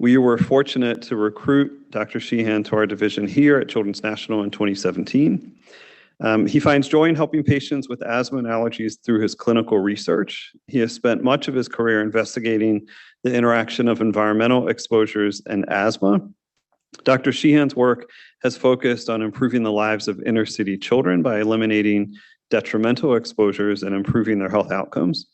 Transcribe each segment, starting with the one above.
We were fortunate to recruit Dr. Sheehan to our division here at Children's National in 2017. He finds joy in helping patients with asthma and allergies through his clinical research. He has spent much of his career investigating the interaction of environmental exposures and asthma. Dr. Sheehan's work has focused on improving the lives of inner city children by eliminating detrimental exposures and improving their health outcomes.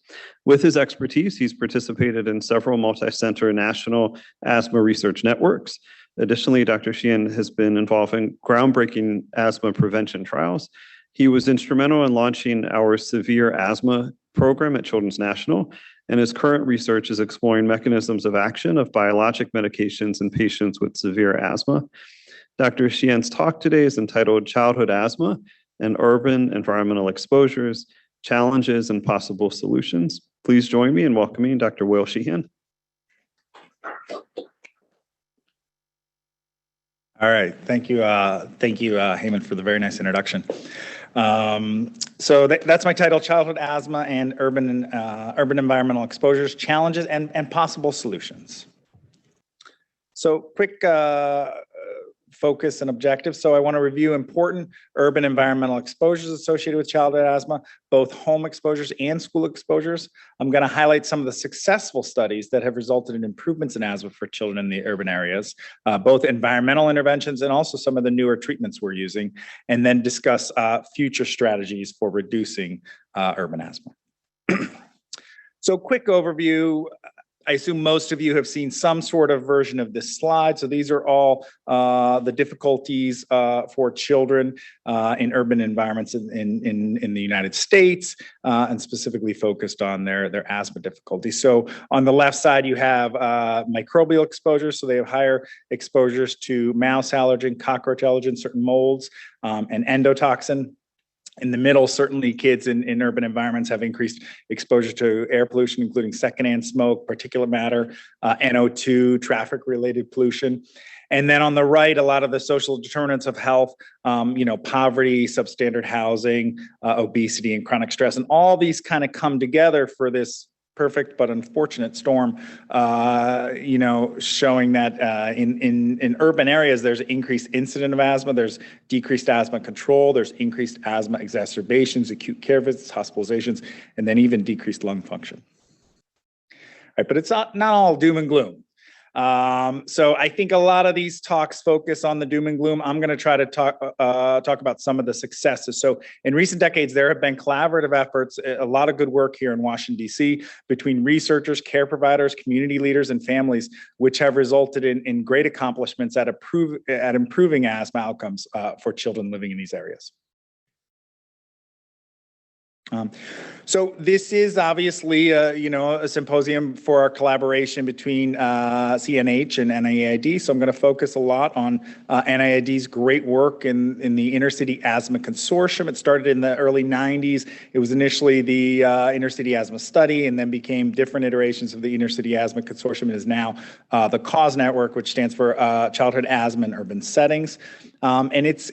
With his expertise, he's participated in several multi-center national asthma research networks. Additionally, Dr. Sheehan has been involved in groundbreaking asthma prevention trials. He was instrumental in launching our severe asthma program at Children's National, and his current research is exploring mechanisms of action of biologic medications in patients with severe asthma. Dr. Sheehan's talk today is entitled Childhood Asthma and Urban Environmental Exposures, Challenges and Possible Solutions. Please join me in welcoming Dr. Will Sheehan. All right, thank you, Heyman, for the very nice introduction. So that's my title, Childhood Asthma and Urban Environmental Exposures, Challenges and Possible Solutions. So quick focus and objectives. So I want to review important urban environmental exposures associated with childhood asthma, both home exposures and school exposures. I'm going to highlight some of the successful studies that have resulted in improvements in asthma for children in the urban areas, both environmental interventions and also some of the newer treatments we're using, and then discuss future strategies for reducing urban asthma. So quick overview. I assume most of you have seen some sort of version of this slide. So these are all the difficulties for children in urban environments in the United States, and specifically focused on their asthma difficulties. So on the left side, you have microbial exposures. So they have higher exposures to mouse allergen, cockroach allergen, certain molds, and endotoxin. In the middle, certainly kids in urban environments have increased exposure to air pollution, including secondhand smoke, particulate matter, NO2, traffic-related pollution. And then on the right, a lot of the social determinants of health, poverty, substandard housing, obesity, and chronic stress. And all these kind of come together for this perfect but unfortunate storm, showing that in urban areas, there's increased incident of asthma, there's decreased asthma control, there's increased asthma exacerbations, acute care visits, hospitalizations, and then even decreased lung function. All right, but it's not all doom and gloom. So I think a lot of these talks focus on the doom and gloom. I'm going to try to talk about some of the successes. So in recent decades, there have been collaborative efforts, a lot of good work here in Washington, D.C., between researchers, care providers, community leaders, and families, which have resulted in great accomplishments at improving asthma outcomes for children living in these areas. So this is obviously, a symposium for our collaboration between CNH and NIAID. So I'm going to focus a lot on NIAID's great work in the Inner City Asthma Consortium. It started in the early 90s. It was initially the Inner City Asthma Study and then became different iterations of the Inner City Asthma Consortium and is now the CAUSE Network, which stands for Childhood Asthma in Urban Settings. And it's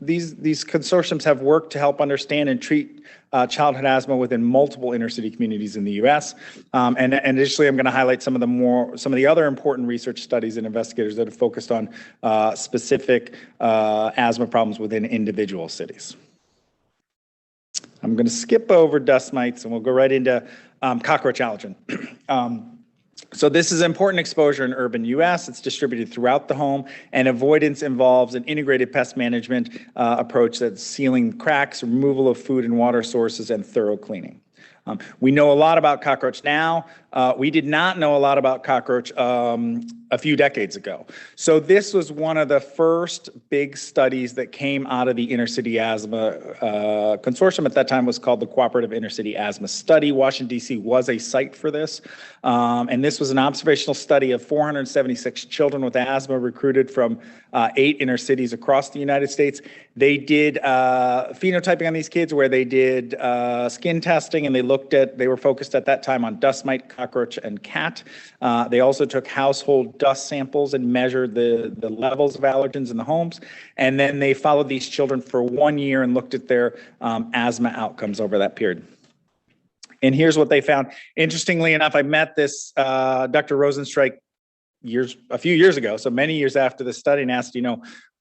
these consortiums have worked to help understand and treat childhood asthma within multiple inner city communities in the U.S. And additionally, I'm going to highlight some of the other important research studies and investigators that have focused on specific asthma problems within individual cities. I'm going to skip over dust mites and we'll go right into cockroach allergen. So this is important exposure in urban U.S. It's distributed throughout the home, and avoidance involves an integrated pest management approach that's sealing cracks, removal of food and water sources, and thorough cleaning. We know a lot about cockroach now. We did not know a lot about cockroach a few decades ago. So this was one of the first big studies that came out of the Inner City Asthma Consortium. At that time, it was called the Cooperative Inner City Asthma Study. Washington, D.C. was a site for this. And this was an observational study of 476 children with asthma recruited from 8 inner cities across the United States. They did phenotyping on these kids where they did skin testing, and they were focused at that time on dust mite, cockroach, and cat. They also took household dust samples and measured the levels of allergens in the homes. And then they followed these children for 1 year and looked at their asthma outcomes over that period. And here's what they found. Interestingly enough, I met this Dr. Rosenstreich a few years ago, so many years after the study, and asked,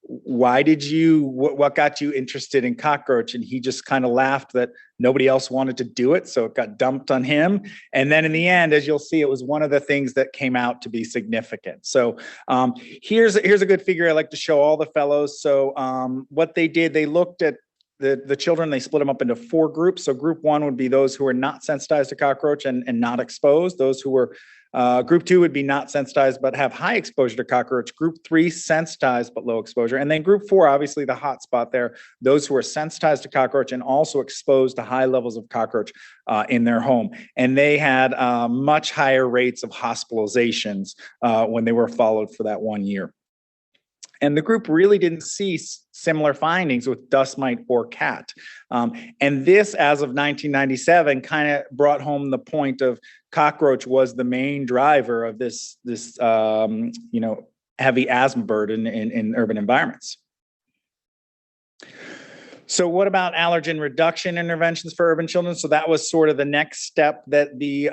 what got you interested in cockroach? And he just kind of laughed that nobody else wanted to do it, so it got dumped on him. And then in the end, as you'll see, it was one of the things that came out to be significant. So here's a good figure I like to show all the fellows. So what they did, they looked at the children, they split them up into 4 groups. So group 1 would be those who are not sensitized to cockroach and not exposed. Those who were group 2 would be not sensitized but have high exposure to cockroach. Group 3, sensitized but low exposure. And then group 4, obviously the hot spot there, those who are sensitized to cockroach and also exposed to high levels of cockroach in their home. And they had much higher rates of hospitalizations when they were followed for that 1 year. And the group really didn't see similar findings with dust mite or cat. And this, as of 1997, kind of brought home the point of cockroach was the main driver of this heavy asthma burden in urban environments. So what about allergen reduction interventions for urban children? So that was sort of the next step that the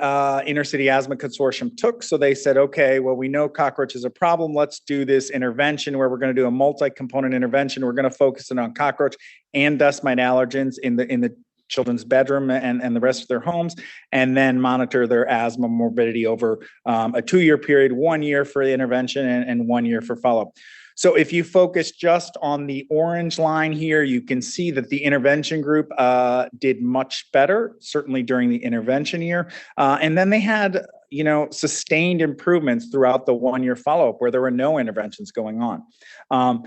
Inner City Asthma Consortium took. So they said, okay, well, we know cockroach is a problem. Let's do this intervention where we're going to do a multi-component intervention. We're going to focus on cockroach and dust mite allergens in the children's bedroom and the rest of their homes, and then monitor their asthma morbidity over a 2-year period, 1 year for the intervention and 1 year for follow-up. So if you focus just on the orange line here, you can see that the intervention group did much better, certainly during the intervention year. And then they had, sustained improvements throughout the 1-year follow-up where there were no interventions going on.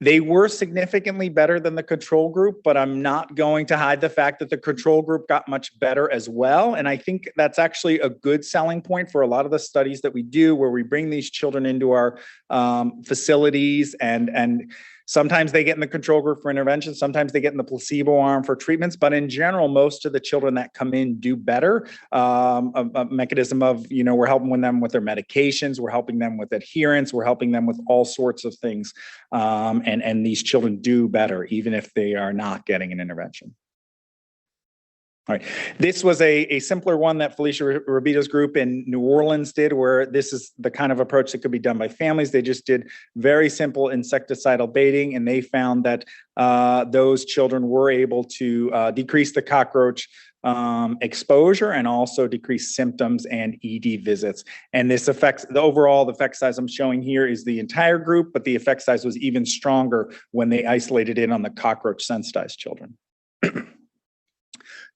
They were significantly better than the control group, but I'm not going to hide the fact that the control group got much better as well. And I think that's actually a good selling point for a lot of the studies that we do, where we bring these children into our facilities, and sometimes they get in the control group for intervention, sometimes they get in the placebo arm for treatments, but in general, most of the children that come in do better. A mechanism of, we're helping them with their medications, we're helping them with adherence, we're helping them with all sorts of things. And these children do better, even if they are not getting an intervention. All right, this was a simpler one that Felicia Rabito's group in New Orleans did, where this is the kind of approach that could be done by families. They just did very simple insecticidal baiting, and they found that those children were able to decrease the cockroach exposure and also decrease symptoms and ED visits. And this affects the overall effect size I'm showing here is the entire group, but the effect size was even stronger when they isolated in on the cockroach sensitized children.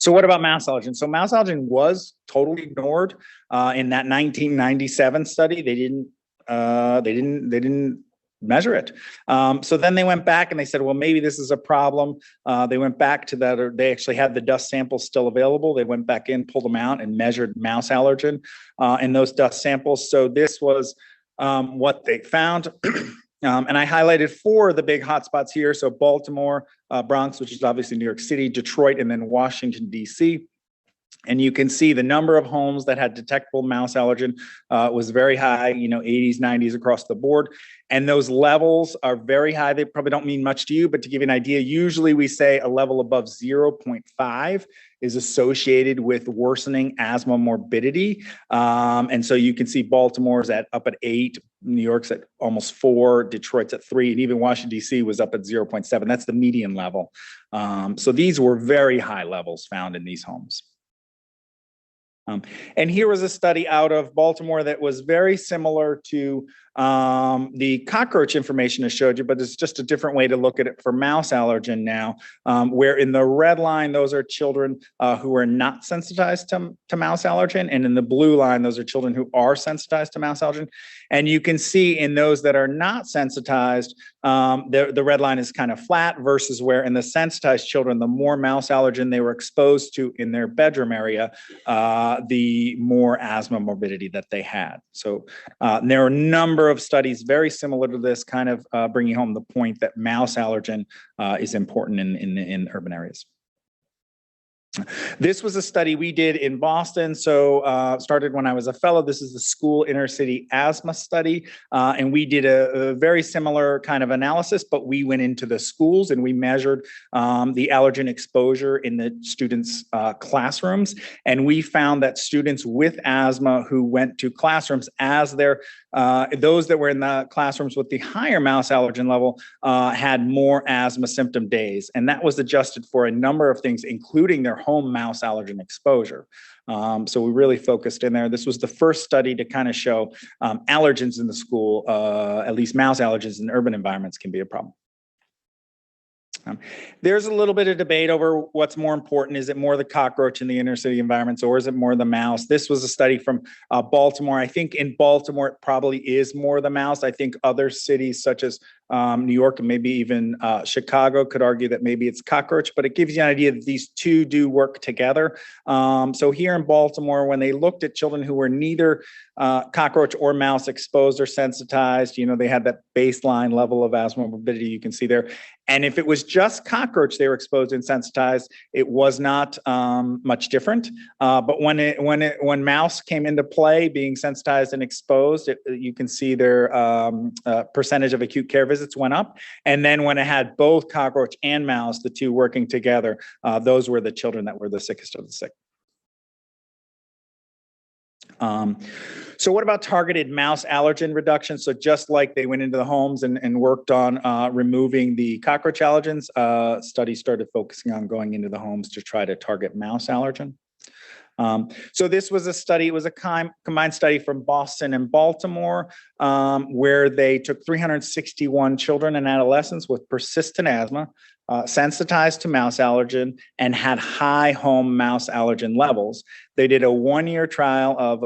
So what about mouse allergen? So mouse allergen was totally ignored in that 1997 study. They didn't measure it. So then they went back and they said, well, maybe this is a problem. They went back to that, or they actually had the dust samples still available. They went back in, pulled them out, and measured mouse allergen in those dust samples. So this was what they found. And I highlighted 4 of the big hotspots here. So Baltimore, Bronx, which is obviously New York City, Detroit, and then Washington, D.C. And you can see the number of homes that had detectable mouse allergen was very high, 80s, 90s across the board. And those levels are very high. They probably don't mean much to you, but to give you an idea, usually we say a level above 0.5 is associated with worsening asthma morbidity. And so you can see Baltimore's up at 8, New York's at almost 4, Detroit's at 3, and even Washington, D.C. was up at 0.7. That's the median level. So these were very high levels found in these homes. And here was a study out of Baltimore that was very similar to the cockroach information I showed you, but it's just a different way to look at it for mouse allergen now, where in the red line, those are children who are not sensitized to mouse allergen. And in the blue line, those are children who are sensitized to mouse allergen. And you can see in those that are not sensitized, the red line is kind of flat, versus where in the sensitized children, the more mouse allergen they were exposed to in their bedroom area, the more asthma morbidity that they had. So there are a number of studies very similar to this, kind of bringing home the point that mouse allergen is important in urban areas. This was a study we did in Boston. So started when I was a fellow. This is the school inner city asthma study. And we did a very similar kind of analysis, but we went into the schools and we measured the allergen exposure in the students' classrooms. And we found that students with asthma who went to classrooms as their those that were in the classrooms with the higher mouse allergen level had more asthma symptom days. And that was adjusted for a number of things, including their home mouse allergen exposure. So we really focused in there. This was the first study to kind of show allergens in the school, at least mouse allergens in urban environments can be a problem. There's a little bit of debate over what's more important. Is it more the cockroach in the inner city environments, or is it more the mouse? This was a study from Baltimore. I think in Baltimore, it probably is more the mouse. I think other cities such as New York and maybe even Chicago could argue that maybe it's cockroach, but it gives you an idea that these two do work together. So here in Baltimore, when they looked at children who were neither cockroach or mouse exposed or sensitized, they had that baseline level of asthma morbidity you can see there. And if it was just cockroach they were exposed and sensitized, it was not much different. But when mouse came into play, being sensitized and exposed, you can see their percentage of acute care visits went up. And then when it had both cockroach and mouse, the two working together, those were the children that were the sickest of the sick. So what about targeted mouse allergen reduction? So just like they went into the homes and worked on removing the cockroach allergens, studies started focusing on going into the homes to try to target mouse allergen. So this was a study, it was a combined study from Boston and Baltimore, where they took 361 children and adolescents with persistent asthma, sensitized to mouse allergen, and had high home mouse allergen levels. They did a one-year trial of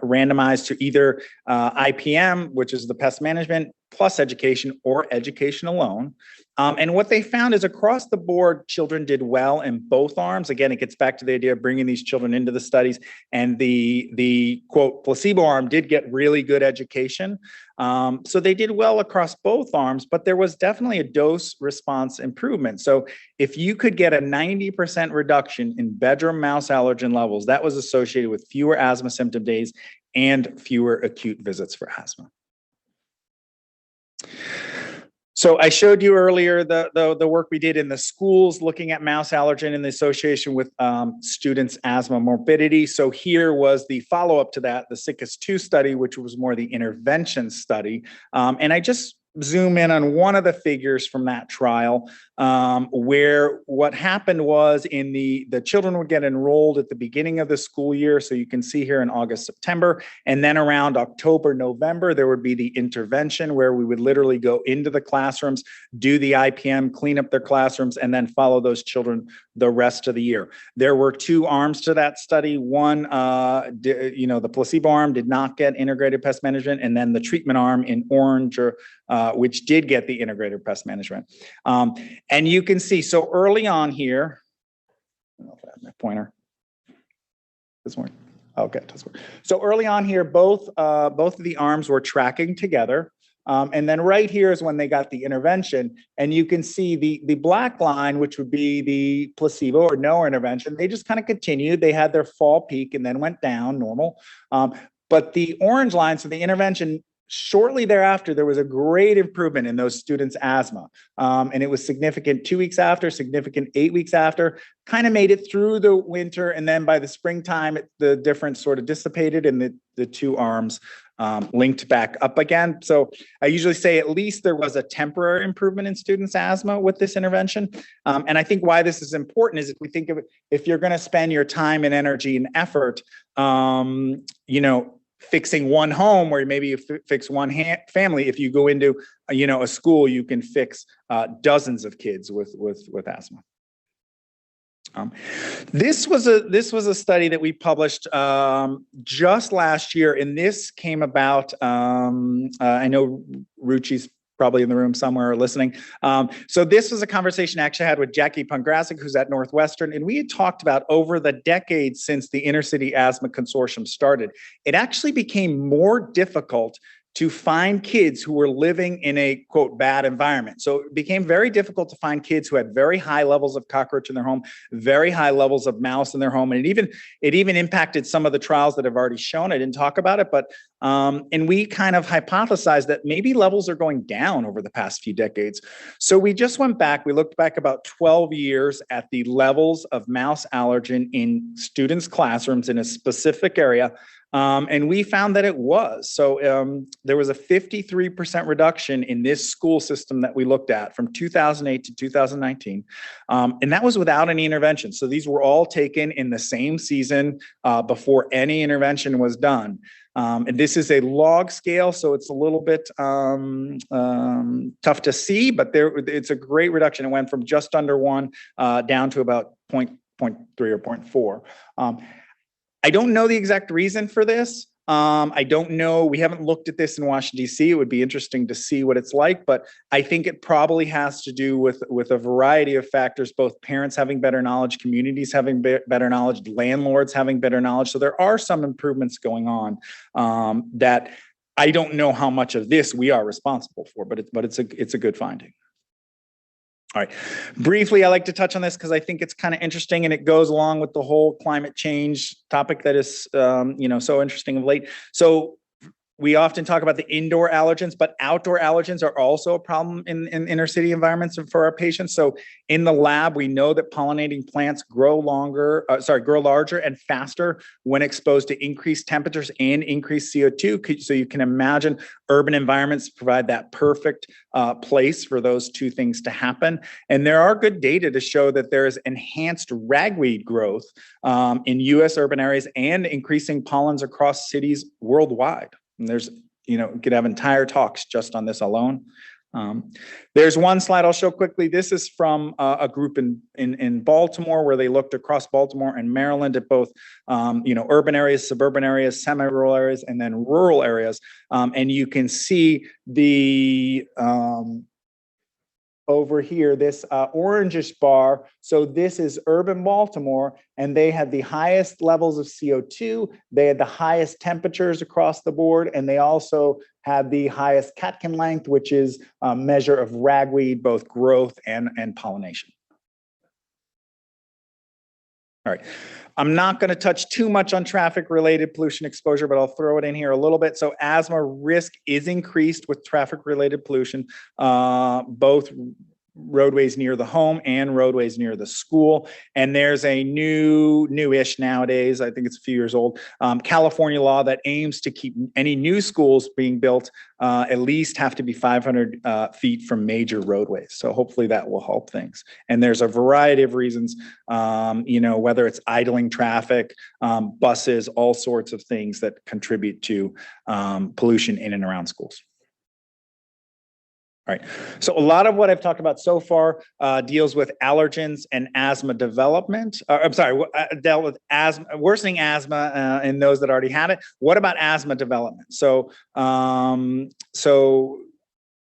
randomized to either IPM, which is the pest management, plus education, or education alone. And what they found is across the board, children did well in both arms. Again, it gets back to the idea of bringing these children into the studies, and the quote placebo arm did get really good education. So they did well across both arms, but there was definitely a dose response improvement. So if you could get a 90% reduction in bedroom mouse allergen levels, that was associated with fewer asthma symptom days and fewer acute visits for asthma. So I showed you earlier the work we did in the schools looking at mouse allergen and the association with students' asthma morbidity. So here was the follow-up to that, the Sickest 2 study, which was more the intervention study. And I just zoom in on one of the figures from that trial, where what happened was in the children would get enrolled at the beginning of the school year. So you can see here in August, September, and then around October, November, there would be the intervention where we would literally go into the classrooms, do the IPM, clean up their classrooms, and then follow those children the rest of the year. There were 2 arms to that study. One, the placebo arm did not get integrated pest management, and then the treatment arm in orange, which did get the integrated pest management. And you can see, so early on here, I don't know if I have my pointer. This one. Okay, this one. So early on here, both of the arms were tracking together. And then right here is when they got the intervention. And you can see the black line, which would be the placebo or no intervention. They just kind of continued. They had their fall peak and then went down normal. But the orange line, so the intervention, shortly thereafter, there was a great improvement in those students' asthma. And it was significant 2 weeks after, significant 8 weeks after, kind of made it through the winter. And then by the springtime, the difference sort of dissipated and the 2 arms linked back up again. So I usually say at least there was a temporary improvement in students' asthma with this intervention. And I think why this is important is if we think of it, if you're going to spend your time and energy and effort, fixing one home where maybe you fix one family, if you go into a school, you can fix dozens of kids with asthma. This was a study that we published just last year, and this came about. I know Ruchi's probably in the room somewhere or listening. So this was a conversation I actually had with Jackie Pongrasic, who's at Northwestern, and we had talked about over the decades since the Inner City Asthma Consortium started, it actually became more difficult to find kids who were living in a, quote, bad environment. So it became very difficult to find kids who had very high levels of cockroach in their home, very high levels of mouse in their home. And it even impacted some of the trials that I've already shown. I didn't talk about it, but And we kind of hypothesized that maybe levels are going down over the past few decades. So we just went back, we looked back about 12 years at the levels of mouse allergen in students' classrooms in a specific area. And we found that it was. So there was a 53% reduction in this school system that we looked at from 2008 to 2019. And that was without any intervention. So these were all taken in the same season before any intervention was done. And this is a log scale, so it's a little bit tough to see, but it's a great reduction. It went from just under 1 down to about 0.3 or 0.4. I don't know the exact reason for this. I don't know. We haven't looked at this in Washington, D.C. It would be interesting to see what it's like, but I think it probably has to do with a variety of factors, both parents having better knowledge, communities having better knowledge, landlords having better knowledge. So there are some improvements going on that I don't know how much of this we are responsible for, but it's a good finding. All right, briefly, I like to touch on this because I think it's kind of interesting and it goes along with the whole climate change topic that is, so interesting of late. So we often talk about the indoor allergens, but outdoor allergens are also a problem in inner city environments for our patients. So in the lab, we know that pollinating plants grow larger and faster when exposed to increased temperatures and increased CO2. So you can imagine urban environments provide that perfect place for those two things to happen. And there are good data to show that there is enhanced ragweed growth in US urban areas and increasing pollens across cities worldwide. And there's, could have entire talks just on this alone. There's one slide I'll show quickly. This is from a group in Baltimore where they looked across Baltimore and Maryland at both, urban areas, suburban areas, semi-rural areas, and then rural areas. And you can see the over here, this orangish bar. So this is urban Baltimore, and they had the highest levels of CO2. They had the highest temperatures across the board, and they also had the highest catkin length, which is a measure of ragweed, both growth and pollination. All right. I'm not going to touch too much on traffic-related pollution exposure, but I'll throw it in here a little bit. So asthma risk is increased with traffic-related pollution, both roadways near the home and roadways near the school. And there's a newish nowadays, I think it's a few years old, California law that aims to keep any new schools being built at least have to be 500 feet from major roadways. So hopefully that will help things. And there's a variety of reasons, whether it's idling traffic, buses, all sorts of things that contribute to pollution in and around schools. All right, so a lot of what I've talked about so far deals with allergens and asthma development. Dealt with asthma, worsening asthma in those that already had it. What about asthma development? So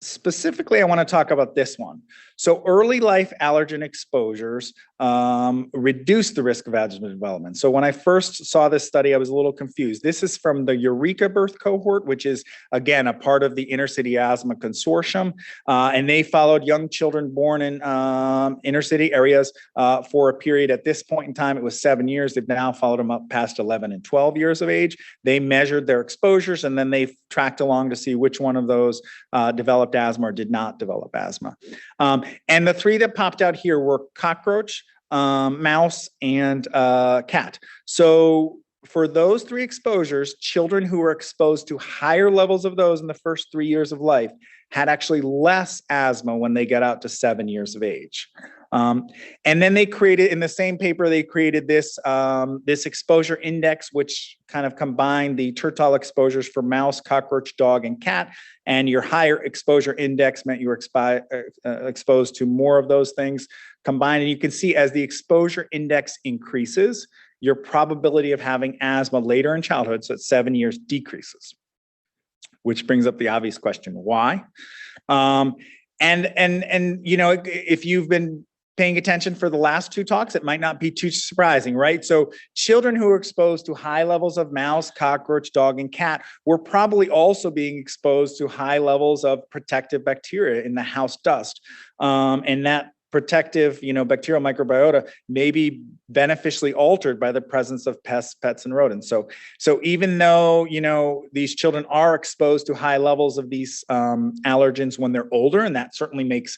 specifically, I want to talk about this one. So early life allergen exposures reduce the risk of asthma development. So when I first saw this study, I was a little confused. This is from the Eureka Birth cohort, which is, again, a part of the Inner City Asthma Consortium. And they followed young children born in inner city areas for a period. At this point in time, it was 7 years. They've now followed them up past 11 and 12 years of age. They measured their exposures, and then they tracked along to see which one of those developed asthma or did not develop asthma. And the three that popped out here were cockroach, mouse, and cat. So for those three exposures, children who were exposed to higher levels of those in the first 3 years of life had actually less asthma when they got out to 7 years of age. And then they created, in the same paper, they created this, this exposure index, which kind of combined the tertile exposures for mouse, cockroach, dog, and cat. And your higher exposure index meant you were exposed to more of those things combined. And you can see as the exposure index increases, your probability of having asthma later in childhood, so at 7 years, decreases. Which brings up the obvious question, why? If you've been paying attention for the last two talks, it might not be too surprising, right? So children who are exposed to high levels of mouse, cockroach, dog, and cat were probably also being exposed to high levels of protective bacteria in the house dust. And that protective, bacterial microbiota may be beneficially altered by the presence of pests, pets, and rodents. So even though, these children are exposed to high levels of these allergens when they're older, and that certainly makes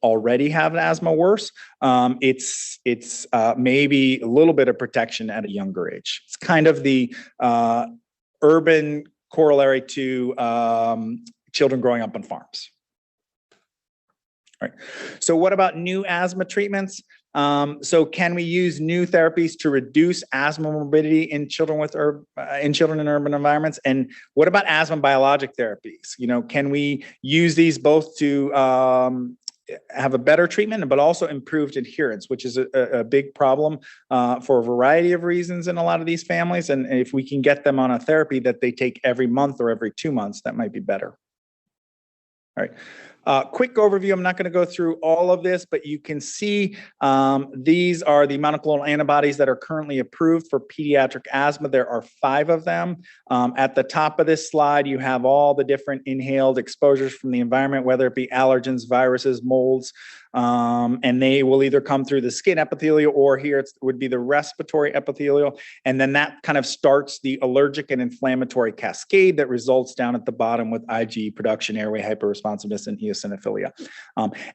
already have asthma worse, it's maybe a little bit of protection at a younger age. It's kind of the urban corollary to children growing up on farms. All right. So what about new asthma treatments? So can we use new therapies to reduce asthma morbidity in children in urban environments? And what about asthma biologic therapies? Can we use these both to have a better treatment, but also improved adherence, which is a big problem for a variety of reasons in a lot of these families. And if we can get them on a therapy that they take every month or every 2 months, that might be better. All right. Quick overview. I'm not going to go through all of this, but you can see these are the monoclonal antibodies that are currently approved for pediatric asthma. There are 5 of them. At the top of this slide, you have all the different inhaled exposures from the environment, whether it be allergens, viruses, molds, and they will either come through the skin epithelial, or here it would be the respiratory epithelial. And then that kind of starts the allergic and inflammatory cascade that results down at the bottom with IgE production, airway hyperresponsiveness, and eosinophilia.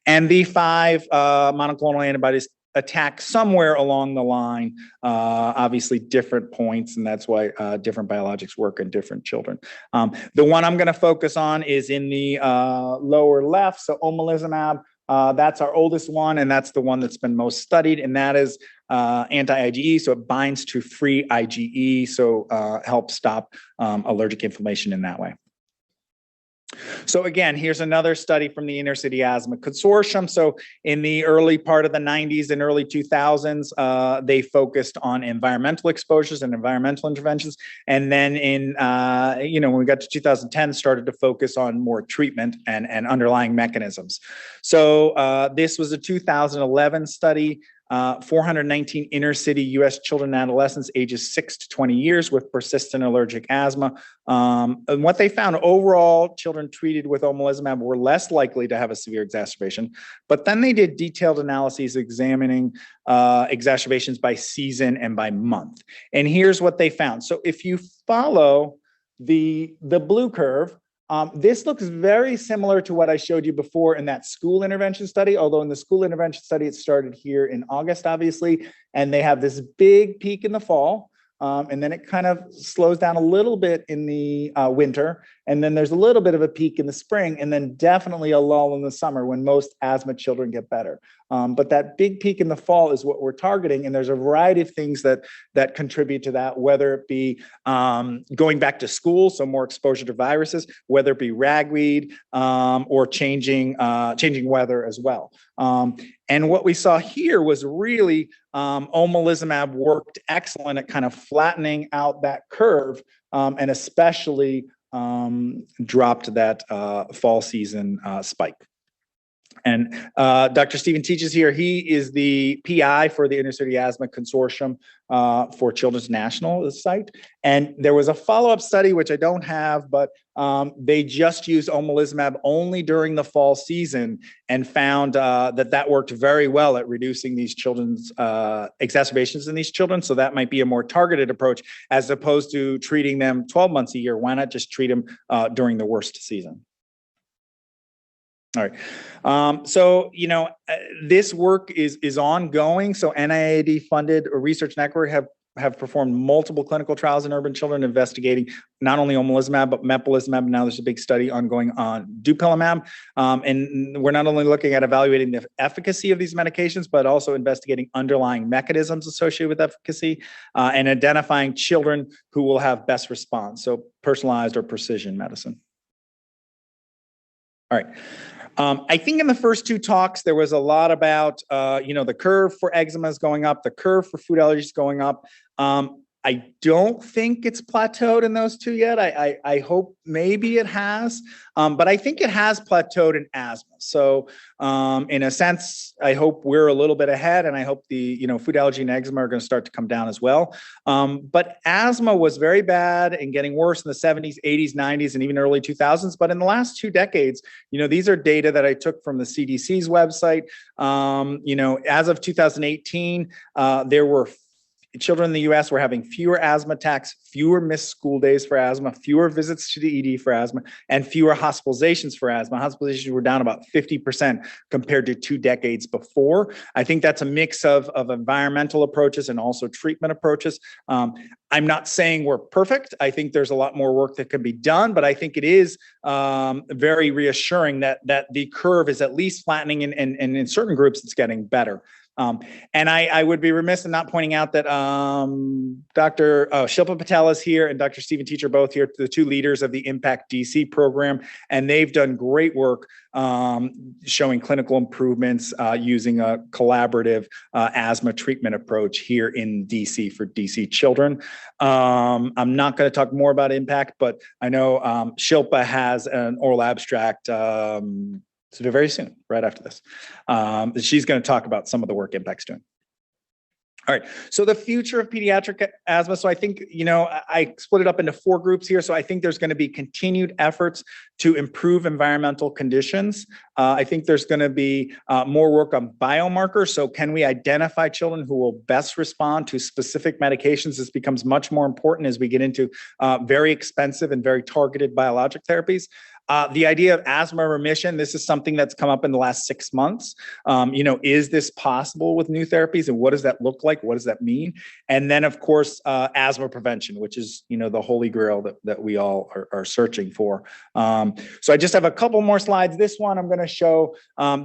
And the 5 monoclonal antibodies attack somewhere along the line, obviously different points, and that's why different biologics work in different children. The one I'm going to focus on is in the lower left, so Omalizumab. That's our oldest one, and that's the one that's been most studied, and that is anti-IgE, so it binds to free IgE, so helps stop allergic inflammation in that way. So again, here's another study from the Inner City Asthma Consortium. So in the early part of the 90s and early 2000s, they focused on environmental exposures and environmental interventions. And then in, when we got to 2010, started to focus on more treatment and underlying mechanisms. So this was a 2011 study. 419 inner city U.S. children and adolescents ages 6 to 20 years with persistent allergic asthma. And what they found, overall, children treated with Omalizumab were less likely to have a severe exacerbation. But then they did detailed analyses examining exacerbations by season and by month. And here's what they found. So if you follow the blue curve, this looks very similar to what I showed you before in that school intervention study, although in the school intervention study, it started here in August, obviously, and they have this big peak in the fall, and then it kind of slows down a little bit in the winter, and then there's a little bit of a peak in the spring, and then definitely a lull in the summer when most asthma children get better. But that big peak in the fall is what we're targeting, and there's a variety of things that contribute to that, whether it be going back to school, so more exposure to viruses, whether it be ragweed, or changing weather as well. And what we saw here was really Omalizumab worked excellent at kind of flattening out that curve, and especially dropped that fall season spike. And Dr. Stephen Teaches here. He is the PI for the Inner City Asthma Consortium for Children's National site. And there was a follow-up study, which I don't have, but they just used Omalizumab only during the fall season and found that worked very well at reducing these children's exacerbations in these children. So that might be a more targeted approach as opposed to treating them 12 months a year. Why not just treat them during the worst season? All right. So, this work is ongoing. So NIAID funded a research network have performed multiple clinical trials in urban children investigating not only Omalizumab, but Mepolizumab. Now there's a big study ongoing on Dupilumab. And we're not only looking at evaluating the efficacy of these medications, but also investigating underlying mechanisms associated with efficacy and identifying children who will have best response. So personalized or precision medicine. All right. I think in the first 2 talks, there was a lot about, the curve for eczema is going up, the curve for food allergies going up. I don't think it's plateaued in those two yet. I hope maybe it has, but I think it has plateaued in asthma. So in a sense, I hope we're a little bit ahead, and I hope the food allergy and eczema are going to start to come down as well. But asthma was very bad and getting worse in the 70s, 80s, 90s, and even early 2000s. But in the last 2 decades, these are data that I took from the CDC's website. As of 2018, there were children in the US were having fewer asthma attacks, fewer missed school days for asthma, fewer visits to the ED for asthma, and fewer hospitalizations for asthma. Hospitalizations were down about 50% compared to 2 decades before. I think that's a mix of environmental approaches and also treatment approaches. I'm not saying we're perfect. I think there's a lot more work that can be done, but I think it is very reassuring that the curve is at least flattening, and in certain groups it's getting better. And I would be remiss in not pointing out that Dr. Shilpa Patel is here and Dr. Stephen Teach are both here, the 2 leaders of the Impact DC program, and they've done great work showing clinical improvements using a collaborative asthma treatment approach here in DC for DC children. I'm not going to talk more about Impact, but I know Shilpa has an oral abstract so very soon, right after this. She's going to talk about some of the work Impact's doing. All right, so the future of pediatric asthma. So I think, I split it up into 4 groups here. So I think there's going to be continued efforts to improve environmental conditions. I think there's going to be more work on biomarkers. So can we identify children who will best respond to specific medications? This becomes much more important as we get into very expensive and very targeted biologic therapies. The idea of asthma remission, this is something that's come up in the last 6 months. Is this possible with new therapies, and what does that look like? What does that mean? And then, of course, asthma prevention, which is, the holy grail that we all are searching for. So I just have a couple more slides. This one I'm going to show,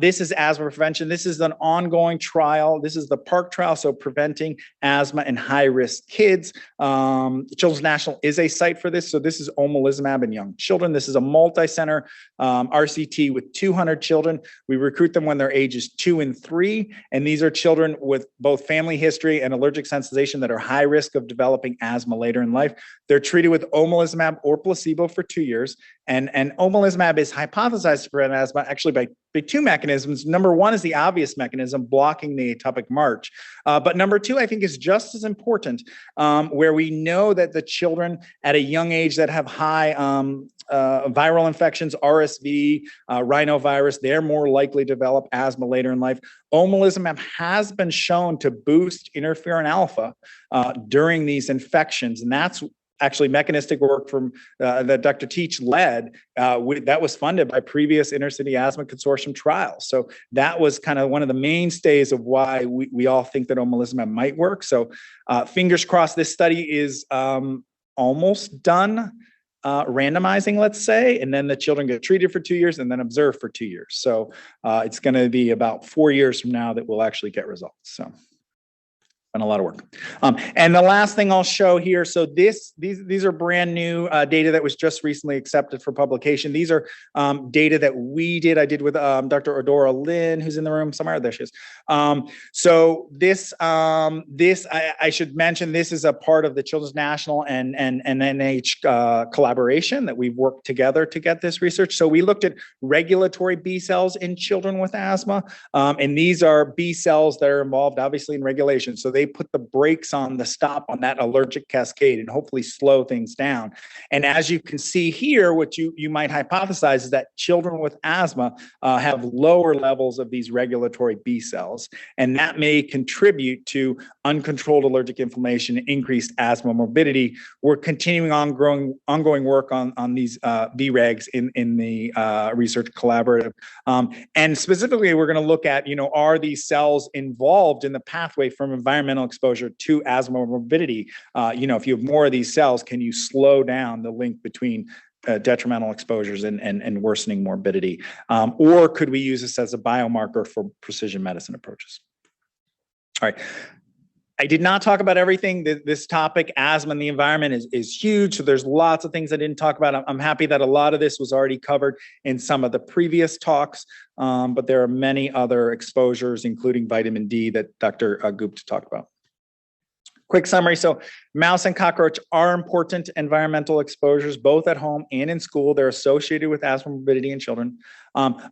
this is asthma prevention. This is an ongoing trial. This is the PARC trial, so preventing asthma in high-risk kids. Children's National is a site for this. So this is Omalizumab in young children. This is a multi-center RCT with 200 children. We recruit them when their ages 2 and 3, and these are children with both family history and allergic sensitization that are high risk of developing asthma later in life. They're treated with Omalizumab or placebo for 2 years, and Omalizumab is hypothesized to prevent asthma actually by 2 mechanisms. Number 1 is the obvious mechanism, blocking the atopic march. But number 2, I think, is just as important, where we know that the children at a young age that have high viral infections, RSV, rhinovirus, they're more likely to develop asthma later in life. Omalizumab has been shown to boost interferon alpha during these infections, and that's actually mechanistic work from that Dr. Teach led that was funded by previous intercity asthma consortium trials. So that was kind of one of the mainstays of why we all think that Omalizumab might work. So fingers crossed, this study is almost done. Randomizing, let's say, and then the children get treated for 2 years and then observed for 2 years. So it's going to be about 4 years from now that we'll actually get results. So been a lot of work. And the last thing I'll show here, so these are brand new data that was just recently accepted for publication. These are data that we did. I did with Dr. Odora Lin, who's in the room somewhere. There she is. So this I should mention, this is a part of the Children's National and NIH collaboration that we've worked together to get this research. So we looked at regulatory B cells in children with asthma, and these are B cells that are involved, obviously, in regulation. So they put the brakes on the stop on that allergic cascade and hopefully slow things down. And as you can see here, what you might hypothesize is that children with asthma have lower levels of these regulatory B cells, and that may contribute to uncontrolled allergic inflammation, increased asthma morbidity. We're continuing ongoing work on these B-regs in the research collaborative. And specifically, we're going to look at, are these cells involved in the pathway from environmental exposure to asthma morbidity? If you have more of these cells, can you slow down the link between detrimental exposures and worsening morbidity? Or could we use this as a biomarker for precision medicine approaches? All right. I did not talk about everything. This topic, asthma and the environment, is huge. So there's lots of things I didn't talk about. I'm happy that a lot of this was already covered in some of the previous talks, but there are many other exposures, including vitamin D, that Dr. Gupta talked about. Quick summary. So mouse and cockroach are important environmental exposures, both at home and in school. They're associated with asthma morbidity in children.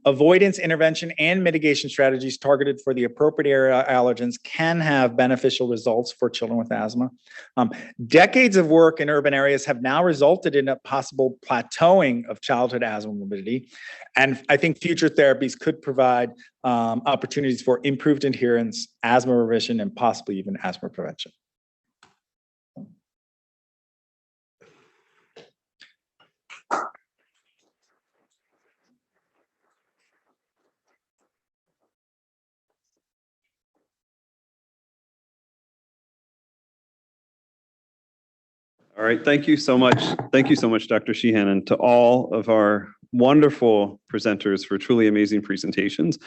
Avoidance, intervention, and mitigation strategies targeted for the appropriate area allergens can have beneficial results for children with asthma. Decades of work in urban areas have now resulted in a possible plateauing of childhood asthma morbidity. And I think future therapies could provide opportunities for improved adherence, asthma remission, and possibly even asthma prevention. All right, thank you so much. Thank you so much, Dr. Sheehan, and to all of our wonderful presenters for truly amazing presentations.